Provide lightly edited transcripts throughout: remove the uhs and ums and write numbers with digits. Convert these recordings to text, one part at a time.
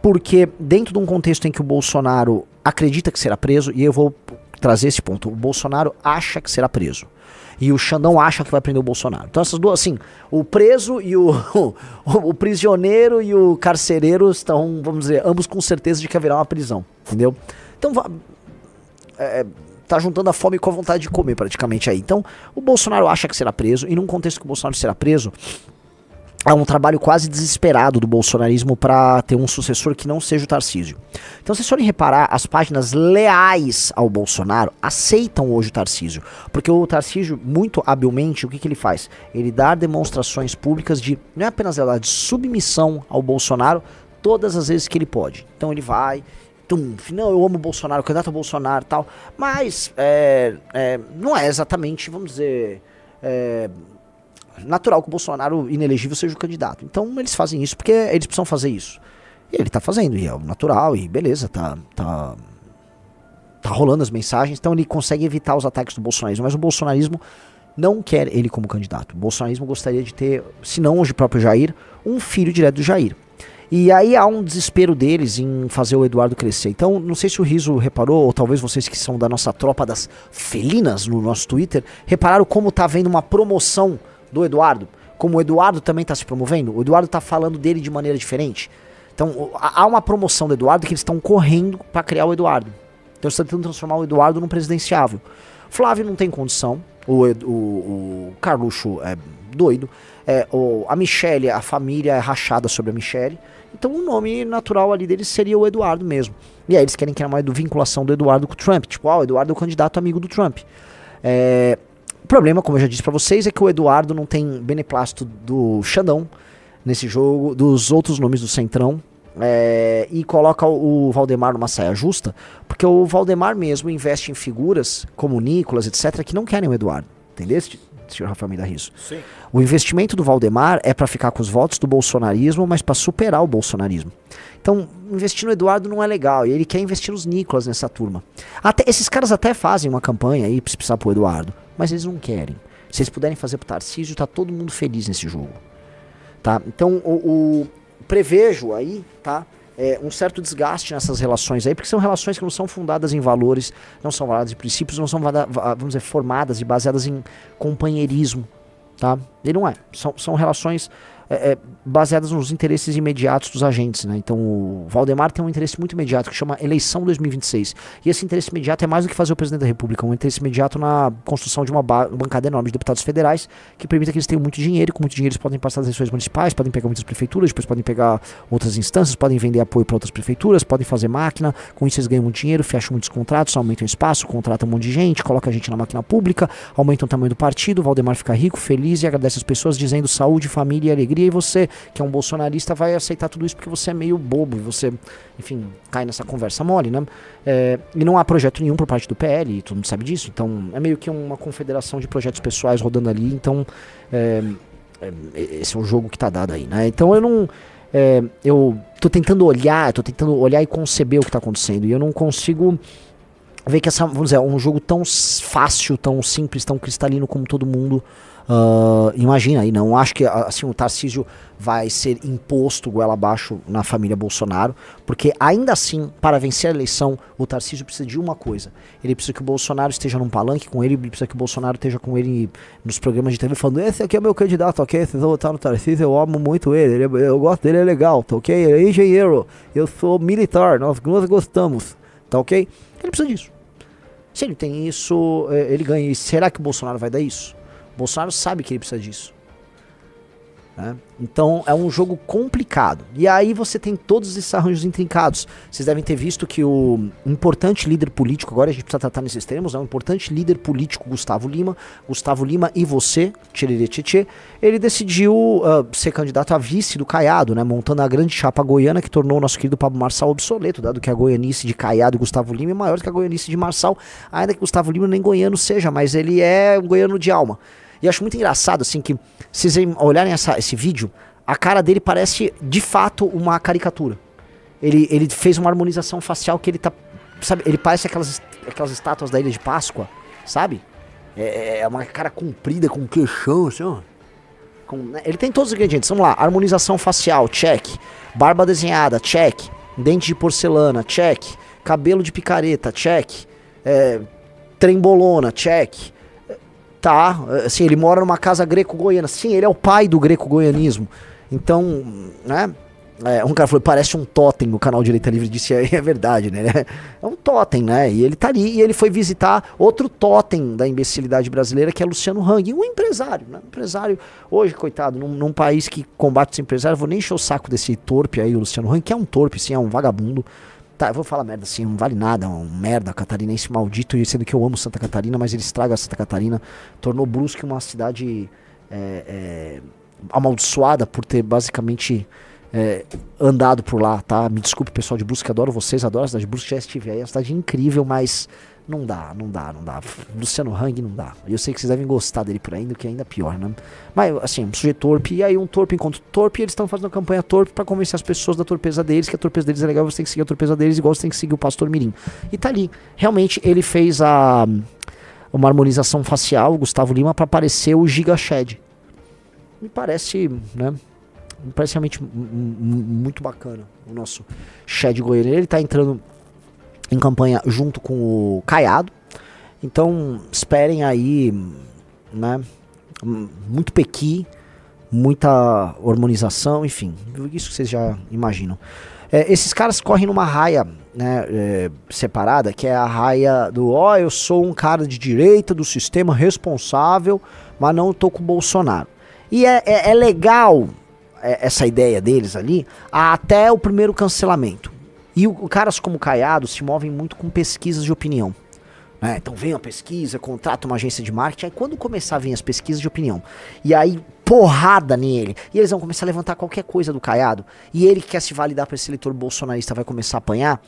porque dentro de um contexto em que o Bolsonaro acredita que será preso, e eu vou trazer esse ponto, o Bolsonaro acha que será preso. E o Xandão acha que vai prender o Bolsonaro. Então essas duas, assim, o preso e o prisioneiro e o carcereiro estão, vamos dizer, ambos com certeza de que haverá uma prisão, entendeu? Então tá juntando a fome com a vontade de comer praticamente aí. Então o Bolsonaro acha que será preso, e num contexto que o Bolsonaro será preso, há um trabalho quase desesperado do bolsonarismo para ter um sucessor que não seja o Tarcísio. Então, se vocês forem reparar, as páginas leais ao Bolsonaro aceitam hoje o Tarcísio. Porque o Tarcísio, muito habilmente, o que ele faz? Ele dá demonstrações públicas de, não é apenas ela, de submissão ao Bolsonaro todas as vezes que ele pode. Então ele vai, não, eu amo o Bolsonaro, candidato ao Bolsonaro e tal. Mas não é exatamente, vamos dizer... natural que o Bolsonaro inelegível seja o candidato. Então eles fazem isso porque eles precisam fazer isso. E ele tá fazendo, e é o natural, e beleza, tá rolando as mensagens, então ele consegue evitar os ataques do bolsonarismo, mas o bolsonarismo não quer ele como candidato. O bolsonarismo gostaria de ter, se não hoje o próprio Jair, um filho direto do Jair. E aí há um desespero deles em fazer o Eduardo crescer. Então, não sei se o Riso reparou, ou talvez vocês que são da nossa tropa das felinas no nosso Twitter, repararam como tá havendo uma promoção do Eduardo, como o Eduardo também está se promovendo. O Eduardo está falando dele de maneira diferente. Então há uma promoção do Eduardo que eles estão correndo para criar o Eduardo. Então eles estão tentando transformar o Eduardo num presidenciável. Flávio não tem condição, o Carluxo é doido, a Michelle, a família é rachada sobre a Michelle. Então o nome natural ali deles seria o Eduardo mesmo. E aí eles querem criar uma vinculação do Eduardo com o Trump. Tipo, o Eduardo é o candidato amigo do Trump. O problema, como eu já disse pra vocês, é que o Eduardo não tem beneplácito do Xandão nesse jogo, dos outros nomes do Centrão, e coloca o Valdemar numa saia justa, porque o Valdemar mesmo investe em figuras como o Nicolas, etc., que não querem o Eduardo. Entendeu, senhor Rafael Mendes Riso? Sim. O investimento do Valdemar é pra ficar com os votos do bolsonarismo, mas pra superar o bolsonarismo. Então, investir no Eduardo não é legal, e ele quer investir nos Nicolas nessa turma. Esses caras até fazem uma campanha aí, se precisar pro Eduardo, mas eles não querem. Se eles puderem fazer pro Tarcísio, tá todo mundo feliz nesse jogo. Tá? Então, prevejo aí, tá? Um certo desgaste nessas relações aí, porque são relações que não são fundadas em valores, não são fundadas em princípios, não são, vamos dizer, formadas e baseadas em companheirismo, tá? E não é. São relações baseadas nos interesses imediatos dos agentes, né? Então o Valdemar tem um interesse muito imediato que chama eleição 2026, e esse interesse imediato é mais do que fazer o presidente da república, um interesse imediato na construção de uma bancada enorme de deputados federais que permita que eles tenham muito dinheiro, e com muito dinheiro eles podem passar as eleições municipais, podem pegar muitas prefeituras, depois podem pegar outras instâncias, podem vender apoio para outras prefeituras, podem fazer máquina, com isso eles ganham muito dinheiro, fecham muitos contratos, aumentam o espaço, contratam um monte de gente, colocam a gente na máquina pública, aumentam o tamanho do partido, o Valdemar fica rico, feliz e agradece as pessoas dizendo saúde, família e alegria, e você, que é um bolsonarista, vai aceitar tudo isso porque você é meio bobo e você, enfim, cai nessa conversa mole, né? E não há projeto nenhum por parte do PL, e todo mundo sabe disso, então é meio que uma confederação de projetos pessoais rodando ali, então esse é o jogo que tá dado aí, né? Então eu tô tentando olhar e conceber o que tá acontecendo, e eu não consigo ver que vamos dizer, um jogo tão fácil, tão simples, tão cristalino como todo mundo imagina aí. Não acho que assim, o Tarcísio vai ser imposto goela abaixo na família Bolsonaro, porque ainda assim, para vencer a eleição, o Tarcísio precisa de uma coisa: ele precisa que o Bolsonaro esteja num palanque com ele precisa que o Bolsonaro esteja com ele nos programas de TV falando, esse aqui é meu candidato, ok? Vocês vão votar no Tarcísio, eu amo muito ele, eu gosto dele, é legal, tá ok? Ele é engenheiro, eu sou militar, nós gostamos, tá ok? Ele precisa disso. Se ele tem isso, ele ganha. E será que o Bolsonaro vai dar isso? O Bolsonaro sabe que ele precisa disso, né? Então é um jogo complicado. E aí você tem todos esses arranjos intrincados. Vocês devem ter visto que o importante líder político, agora a gente precisa tratar nesses termos, o importante líder político Gustavo Lima e você, Tchererê Tchê, ele decidiu ser candidato a vice do Caiado, né? Montando a grande chapa goiana que tornou o nosso querido Pablo Marçal obsoleto, dado que a goianice de Caiado e Gustavo Lima é maior do que a goianice de Marçal, ainda que Gustavo Lima nem goiano seja, mas ele é um goiano de alma. E acho muito engraçado, assim, que se vocês olharem esse vídeo, a cara dele parece, de fato, uma caricatura. Ele fez uma harmonização facial que ele tá, sabe, ele parece aquelas estátuas da Ilha de Páscoa, sabe? É uma cara comprida, com queixão, assim, ó. Né? Ele tem todos os ingredientes, vamos lá, harmonização facial, check. Barba desenhada, check. Dente de porcelana, check. Cabelo de picareta, check. Trembolona, check. Tá, assim, ele mora numa casa greco-goiana. Sim, ele é o pai do greco-goianismo. Então, né? Um cara falou, parece um totem no canal Direita Livre, disse, é verdade, né? É um totem, né? E ele tá ali, e ele foi visitar outro totem da imbecilidade brasileira, que é Luciano Hang, um empresário, né? Um empresário, hoje, coitado, num país que combate os empresários, vou nem encher o saco desse torpe aí, o Luciano Hang, que é um torpe, sim, é um vagabundo. Tá, eu vou falar merda assim, não vale nada, é um merda catarinense maldito, e sendo que eu amo Santa Catarina, mas ele estraga Santa Catarina, tornou Brusque uma cidade amaldiçoada por ter basicamente andado por lá, tá? Me desculpe, pessoal de Brusque, adoro vocês, adoro a cidade de Brusque, já estive aí, é uma cidade incrível, mas não dá. Luciano Hang não dá. E eu sei que vocês devem gostar dele por aí, o que é ainda pior, né? Mas, assim, um sujeito torpe, e aí um torpe encontra torpe, e eles estão fazendo uma campanha torpe pra convencer as pessoas da torpeza deles, que a torpeza deles é legal, você tem que seguir a torpeza deles, igual você tem que seguir o Pastor Mirim. E tá ali. Realmente, ele fez uma harmonização facial, o Gustavo Lima, pra parecer o Giga Shed. Me parece, né? Me parece realmente muito bacana o nosso Shed goiano. Ele tá entrando em campanha junto com o Caiado. Então, esperem aí, né? Muito pequi, muita hormonização, enfim. Isso que vocês já imaginam. Esses caras correm numa raia, né, separada, que é a raia do eu sou um cara de direita, do sistema responsável, mas não tô com o Bolsonaro. E é legal essa ideia deles ali até o primeiro cancelamento. E caras como o Caiado se movem muito com pesquisas de opinião. Né? Então vem uma pesquisa, contrata uma agência de marketing, aí quando começar a vir as pesquisas de opinião, e aí porrada nele, e eles vão começar a levantar qualquer coisa do Caiado, e ele que quer se validar para esse eleitor bolsonarista vai começar a apanhar,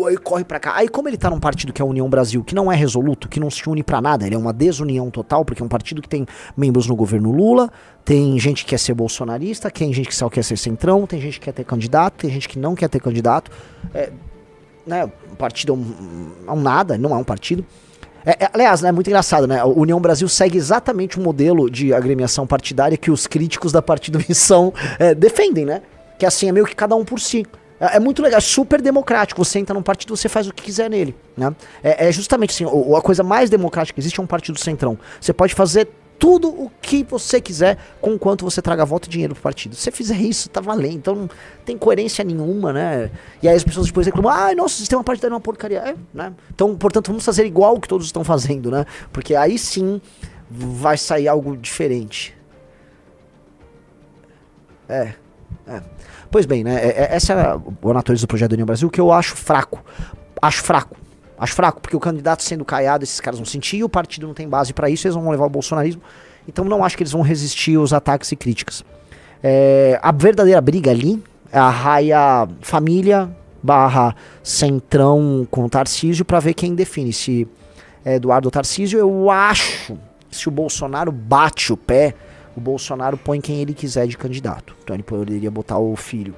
aí corre pra cá. Aí como ele tá num partido que é a União Brasil, que não é resoluto, que não se une pra nada, ele é uma desunião total, porque é um partido que tem membros no governo Lula, tem gente que quer ser bolsonarista, tem gente que só quer ser centrão, tem gente que quer ter candidato, tem gente que não quer ter candidato, né, o partido é um nada, não é um partido. Aliás, né, é muito engraçado, né? A União Brasil segue exatamente o modelo de agremiação partidária que os críticos da Partido Missão defendem, né? Que assim, é meio que cada um por si. É muito legal, é super democrático. Você entra num partido, você faz o que quiser nele, né? É justamente assim, a coisa mais democrática que existe é um partido centrão. Você pode fazer tudo o que você quiser, com quanto você traga voto e dinheiro pro partido. Se você fizer isso, tá valendo. Então não tem coerência nenhuma, né? E aí as pessoas depois reclamam, nosso sistema partidário é uma porcaria. Né? Então, portanto, vamos fazer igual o que todos estão fazendo, né? Porque aí sim vai sair algo diferente. Pois bem, né? Essa é a natureza do projeto da União Brasil, que eu acho fraco. Acho fraco, porque o candidato sendo caiado, esses caras vão sentir, e o partido não tem base pra isso, eles vão levar o bolsonarismo. Então não acho que eles vão resistir aos ataques e críticas. A verdadeira briga ali é a raia família / centrão com Tarcísio pra ver quem define. Se é Eduardo ou Tarcísio, eu acho que se o Bolsonaro bate o pé, o Bolsonaro põe quem ele quiser de candidato. Então ele poderia botar o filho.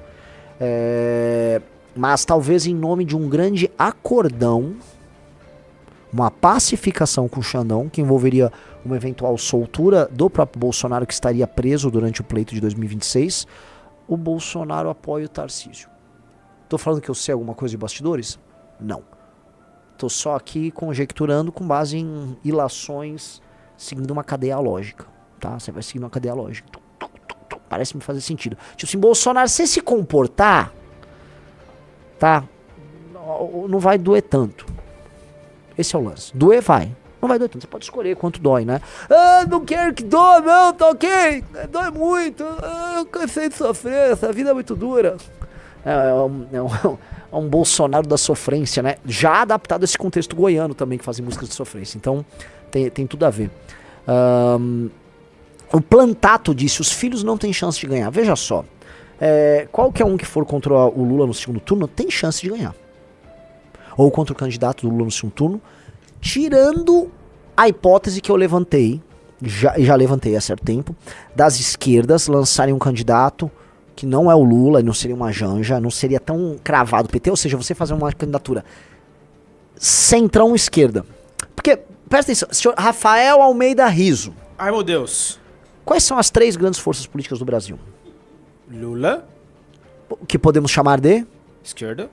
Mas talvez em nome de um grande acordão, uma pacificação com o Xandão, que envolveria uma eventual soltura do próprio Bolsonaro, que estaria preso durante o pleito de 2026, o Bolsonaro apoia o Tarcísio. Tô falando que eu sei alguma coisa de bastidores? Não. Tô só aqui conjecturando com base em ilações, seguindo uma cadeia lógica. Tá? Você vai seguindo uma cadeia lógica. Parece me fazer sentido. Tipo assim, Bolsonaro, se se comportar, tá? Não vai doer tanto. Esse é o lance. Doer vai. Não vai doer tanto. Você pode escolher quanto dói, né? Não quero que doa, não, tá ok. Dói muito. Eu cansei de sofrer. Essa vida é muito dura. É um Bolsonaro da sofrência, né? Já adaptado a esse contexto goiano também, que fazem músicas de sofrência. Então, tem tudo a ver. O Plantato disse, os filhos não têm chance de ganhar. Veja só. Qualquer um que for contra o Lula no segundo turno tem chance de ganhar. Ou contra o candidato do Lula no segundo turno, tirando a hipótese que eu levantei, já levantei há certo tempo, das esquerdas lançarem um candidato que não é o Lula, não seria uma janja, não seria tão cravado o PT, ou seja, você fazer uma candidatura centrão esquerda. Porque, presta atenção, senhor Rafael Almeida Rizzo. Ai, meu Deus. Quais são as 3 grandes forças políticas do Brasil? Lula. Que podemos chamar de? Esquerda.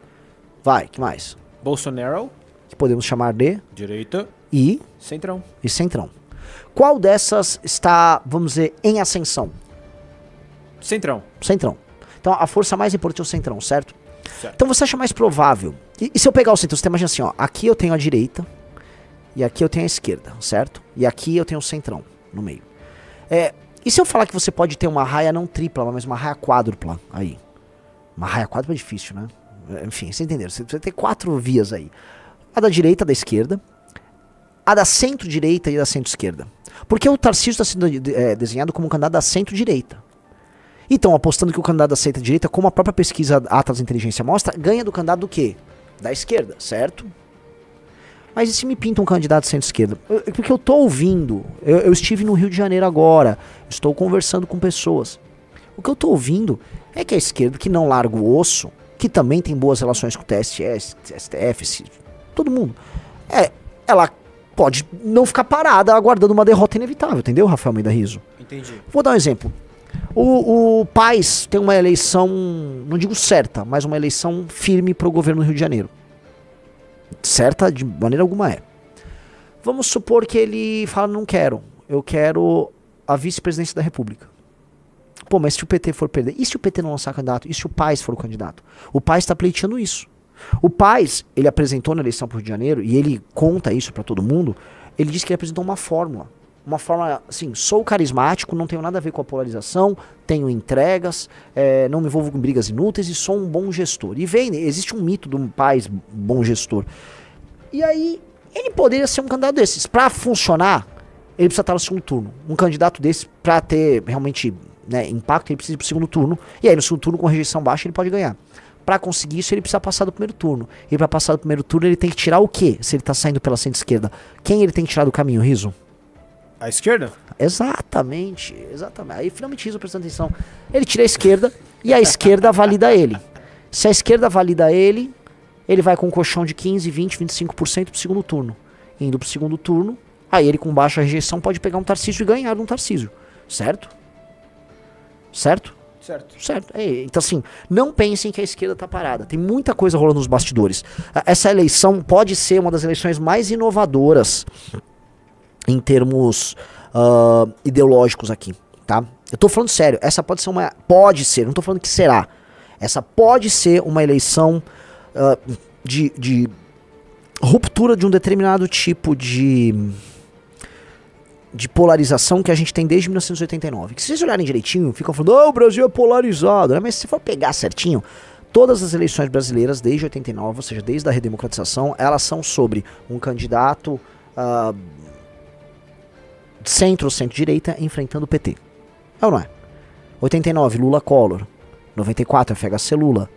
Vai, que mais? Bolsonaro. Que podemos chamar de... Direita. E Centrão. centrão. Qual dessas está, vamos dizer, em ascensão? Centrão. Centrão. Então a força mais importante é o centrão, certo? Certo. Então você acha mais provável... E se eu pegar o centrão, você imagina assim, ó, aqui eu tenho a direita, e aqui eu tenho a esquerda, certo? E aqui eu tenho o centrão, no meio. E se eu falar que você pode ter uma raia não tripla, mas uma raia quádrupla aí? Uma raia quádrupla é difícil, né? Enfim, vocês entenderam. Você tem 4 vias aí. A da direita, a da esquerda, a da centro-direita e a da centro-esquerda. Porque o Tarcísio está sendo desenhado como um candidato da centro-direita. Então, apostando que o candidato da centro-direita, como a própria pesquisa Atlas Inteligência mostra, ganha do candidato do quê? Da esquerda, certo? Mas e se me pinta um candidato de centro-esquerda? Porque eu tô ouvindo, eu estive no Rio de Janeiro agora, estou conversando com pessoas. O que eu tô ouvindo é que a esquerda, que não larga o osso, que também tem boas relações com o TSE, STF, todo mundo, ela pode não ficar parada aguardando uma derrota inevitável, entendeu, Rafael Almeida Rizzo? Entendi. Vou dar um exemplo. O Paes tem uma eleição, não digo certa, mas uma eleição firme para o governo do Rio de Janeiro. Certa de maneira alguma é. Vamos supor que ele fala, não quero, eu quero a vice-presidência da República. Pô, mas se o PT for perder, e se o PT não lançar candidato? E se o Paes for o candidato? O Paes está pleiteando isso. O Paes, ele apresentou na eleição para o Rio de Janeiro, e ele conta isso para todo mundo, ele disse que ele apresentou uma fórmula. Uma forma, assim, sou carismático, não tenho nada a ver com a polarização, tenho entregas, não me envolvo com brigas inúteis e sou um bom gestor. E existe um mito de um Paes bom gestor. E aí, ele poderia ser um candidato desses. Para funcionar, ele precisa estar no segundo turno. Um candidato desse, para ter realmente, né, impacto, ele precisa ir pro segundo turno. E aí, no segundo turno, com rejeição baixa, ele pode ganhar. Para conseguir isso, ele precisa passar do primeiro turno. E para passar do primeiro turno, ele tem que tirar o quê? Se ele tá saindo pela centro-esquerda. Quem ele tem que tirar do caminho, Rizzo? A esquerda? Exatamente. Aí finalmente Rizzo prestando atenção. Ele tira a esquerda e a esquerda valida ele. Se a esquerda valida ele, ele vai com um colchão de 15, 20, 25% pro segundo turno. Indo pro segundo turno, aí ele com baixa rejeição pode pegar um Tarcísio e ganhar um Tarcísio. Certo? Certo? Certo. Então assim, não pensem que a esquerda tá parada. Tem muita coisa rolando nos bastidores. Essa eleição pode ser uma das eleições mais inovadoras em termos ideológicos aqui, tá? Eu tô falando sério, essa pode ser, não tô falando que será. Essa pode ser uma eleição de ruptura de um determinado tipo de polarização que a gente tem desde 1989. Que se vocês olharem direitinho, ficam falando, o Brasil é polarizado, né? Mas se for pegar certinho, todas as eleições brasileiras desde 89, ou seja, desde a redemocratização, elas são sobre um candidato centro ou centro-direita enfrentando o PT. É ou não é? 89, Lula-Collor. 94, FHC Lula.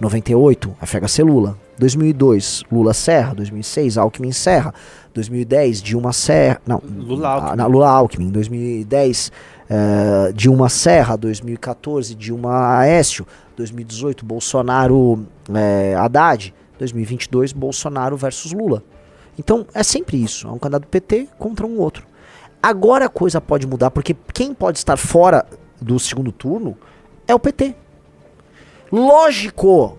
98, FHC Lula. 2002, Lula-Serra. 2006, Alckmin-Serra. 2010, Dilma-Serra. Não, Lula-Alckmin. Lula-Alckmin. 2010, Dilma-Serra. 2014, Dilma-Aécio. 2018, Bolsonaro-Haddad. 2022, Bolsonaro versus Lula. Então, é sempre isso. É um candidato do PT contra um outro. Agora a coisa pode mudar, porque quem pode estar fora do segundo turno é o PT. Lógico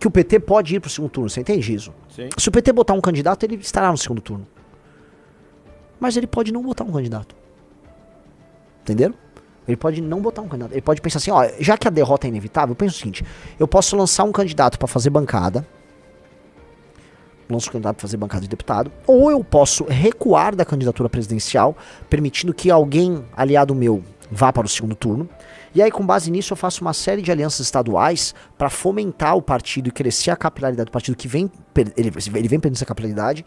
que o PT pode ir pro segundo turno, você entende isso? Sim. Se o PT botar um candidato, ele estará no segundo turno. Mas ele pode não botar um candidato. Entenderam? Ele pode não botar um candidato. Ele pode pensar assim, ó, já que a derrota é inevitável, eu penso o seguinte, eu posso lançar um candidato para fazer bancada, lanço o candidato para fazer bancada de deputado, ou eu posso recuar da candidatura presidencial, permitindo que alguém aliado meu vá para o segundo turno, e aí com base nisso eu faço uma série de alianças estaduais para fomentar o partido e crescer a capilaridade do partido que vem, ele vem perdendo essa capilaridade,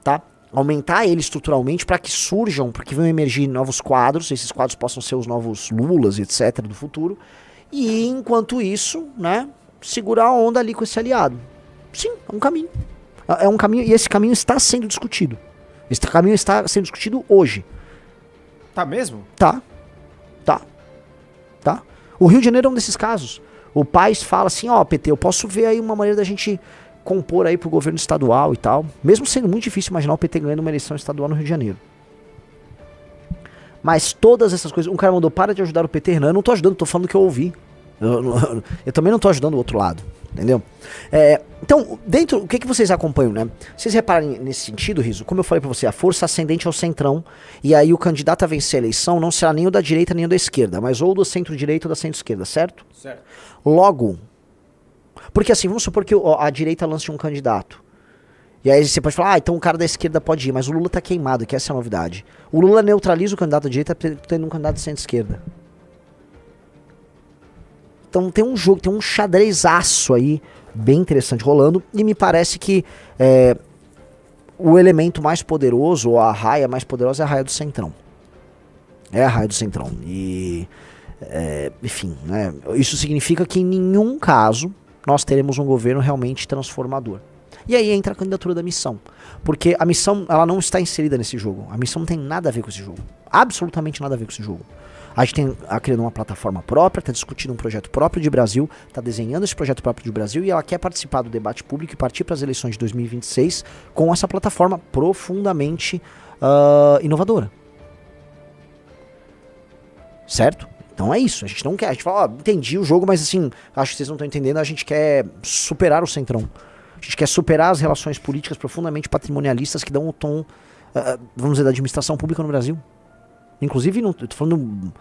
tá? Aumentar ele estruturalmente para que surjam, para que venham emergir novos quadros, esses quadros possam ser os novos Lulas, etc, do futuro, e enquanto isso, né, segurar a onda ali com esse aliado. Sim, é um caminho. É um caminho, e esse caminho está sendo discutido. Esse caminho está sendo discutido hoje. Tá mesmo? Tá. O Rio de Janeiro é um desses casos. O Paes fala assim, ó, PT, eu posso ver aí uma maneira da gente compor aí pro governo estadual e tal. Mesmo sendo muito difícil imaginar o PT ganhando uma eleição estadual no Rio de Janeiro. Mas todas essas coisas... Um cara mandou, para de ajudar o PT, Renan. Eu não tô ajudando, tô falando o que eu ouvi. Eu também não tô ajudando o outro lado. Entendeu? Então, dentro, o que vocês acompanham, né? Vocês reparem nesse sentido, Riso? Como eu falei pra você, a força ascendente é o centrão, e aí o candidato a vencer a eleição não será nem o da direita nem o da esquerda, mas ou do centro-direita ou da centro-esquerda, certo? Certo. Logo, porque assim, vamos supor que a direita lance um candidato. E aí você pode falar, então o cara da esquerda pode ir, mas o Lula tá queimado, que essa é a novidade. O Lula neutraliza o candidato da direita tendo um candidato de centro-esquerda. Então tem um jogo, tem um xadrezaço aí, bem interessante rolando, e me parece que o elemento mais poderoso, ou a raia mais poderosa, é a raia do Centrão. É a raia do Centrão. E, enfim, né, isso significa que em nenhum caso nós teremos um governo realmente transformador. E aí entra a candidatura da missão. Porque a missão, ela não está inserida nesse jogo. A missão não tem nada a ver com esse jogo. Absolutamente nada a ver com esse jogo. A gente está criando uma plataforma própria, está discutindo um projeto próprio de Brasil, está desenhando esse projeto próprio de Brasil e ela quer participar do debate público e partir para as eleições de 2026 com essa plataforma profundamente inovadora. Certo? Então é isso. A gente não quer. A gente fala, entendi o jogo, mas assim, acho que vocês não estão entendendo. A gente quer superar o Centrão. A gente quer superar as relações políticas profundamente patrimonialistas que dão o tom, vamos dizer, da administração pública no Brasil. Inclusive, eu tô falando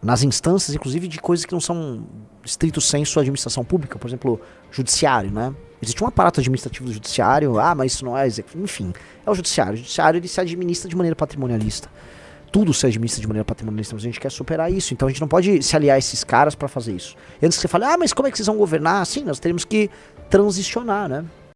nas instâncias, inclusive, de coisas que não são estrito sensu administração pública. Por exemplo, judiciário, né? Existe um aparato administrativo do judiciário, mas isso não é executivo. Enfim, é o judiciário. O judiciário, ele se administra de maneira patrimonialista. Tudo se administra de maneira patrimonialista, mas a gente quer superar isso. Então a gente não pode se aliar a esses caras para fazer isso. E antes que você fale, mas como é que vocês vão governar? Sim, nós teremos que transicionar, né?